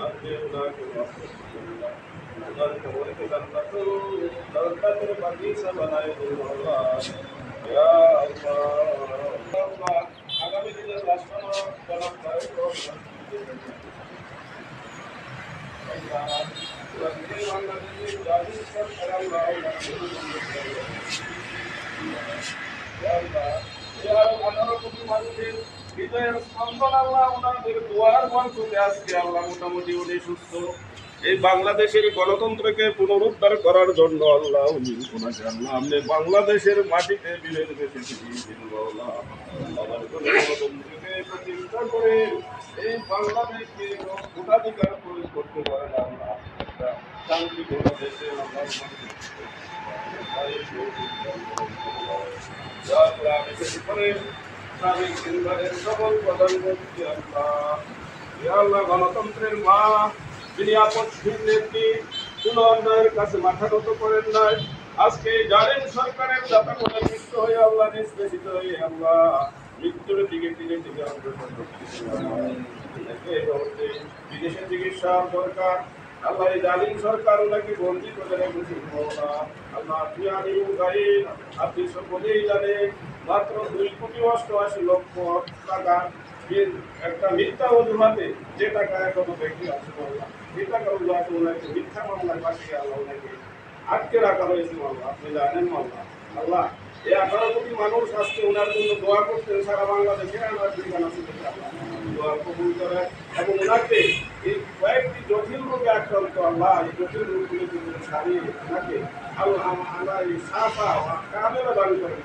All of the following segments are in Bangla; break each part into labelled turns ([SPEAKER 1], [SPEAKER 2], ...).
[SPEAKER 1] আপনি ওনাকে মাফ করবেন না। ওনার কবরকে জান্নাতুল জান্নাতের বাগিচা বানায় দিন আল্লাহ। ইয়া আল্লাহ, আগামী দিনের রাষ্ট্রনায়ক জনাব তারেক রহমান বাংলাদেশের জাতীয় সরকার আল্লাহ হৃদয়ের স্পন্দন আল্লাহ ওনাদের দোয়ার বরকতে আজকে আল্লাহ মোটামুটি উনি সুস্থ। এই বাংলাদেশের গণতন্ত্রকে পুনরুদ্ধার করার জন্য আল্লাহ ওনাকে আল্লাহ আপনি বাংলাদেশের মাটিতে বিলের বেশি গণতন্ত্রকে প্রতিষ্ঠা করে এই বাংলাদেশকে ভোটাধিকার প্রয়োগ করতে পারেন আল্লাহ। একটা শান্তিপূর্ণ দেশে আল্লাহ সকল প্রধানমন্ত্রী আল্লাহ গণতন্ত্রের মা তিনি আপত্তির নেত্রী কোনো অন্যায়ের কাছে মাথা নত করেন নাই। আজকে জানেন সরকারের দাতা করে মৃত্যু হয়ে আল্লাহ নিষ্পেষিত হয়ে আল্লাহ মৃত্যুর দিকে ধীরে ধীরে বিদেশে চিকিৎসার দরকার আল্লাহ এই জালিম সরকার ওনাকে বন্দী করে রেখেছেন আল্লাহ আপনি আলিম গাইন আপনি সকলেই জানেন মাত্র 2,88,00,000 টাকা একটা মিথ্যা অজুহাতে যে টাকা এখনো ব্যক্তি আছে যে টাকা অজুহাতে ওনাকে মিথ্যা মামলায় পাঠিয়ে আল্লাহ ওনাকে আটকে রাখা হয়েছে আল্লাহ আপনি জানেন আল্লাহ। আল্লাহ এই 18 কোটি মানুষ আজকে ওনার জন্য দোয়া করতেন সারা বাংলাদেশে আমার ঠিকানা ছিল দোয়া কবুল করেন এবং ওনাকে এই কয়েকটি জটিল রোগে আক্রান্ত আল্লাহ এই জটিল রোগগুলি যদি সারিয়ে ওনাকে আল্লাহ এই সাফা কামেলা দান করেন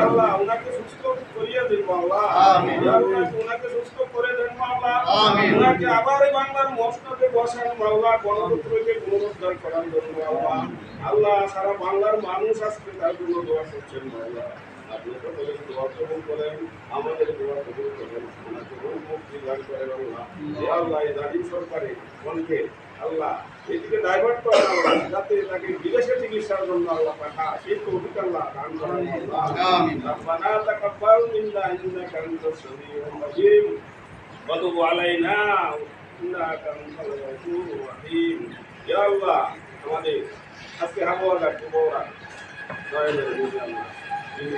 [SPEAKER 1] আল্লাহ ওনাকে সুস্থ করিয়ে দেন আল্লাহ ওনাকে সুস্থ করে দেন আল্লাহ ওনাকে আবার এই বাংলার মসনদে বসান আল্লাহ গণতন্ত্রকে পুনরুদ্ধার করার জন্য আল্লাহ। আল্লাহ সারা বাংলার মানুষ আজকে তার জন্য দোয়া করছেন আল্লাহ আপনি সকলে দোয়া কবুল করেন আমাদের দোয়া কবুল করেন ওনাকে মুক্তি দান করেন আল্লাহ। আল্লাহ এই জালিম সরকারে কণ্ঠে আল্লাহ এদিকে ডাইভার্ট করেন আল্লাহ যাতে তাকে বিদেশে চিকিৎসার জন্য আল্লাহ পাঠা সেই তৌফিক আল্লাহ দান করেন আল্লাহ। আমিন রব্বানা তাকাব্বাল মিন্না ইন্নাকা আনতাস সামিউল আলিম ওয়া তুব আলাইনা ইন্নাকা আনতাল গাফুরুর রহিম। ইয়া আল্লাহ আমাদের আজকে আবহাওয়া লাগবে বড় দয়া করে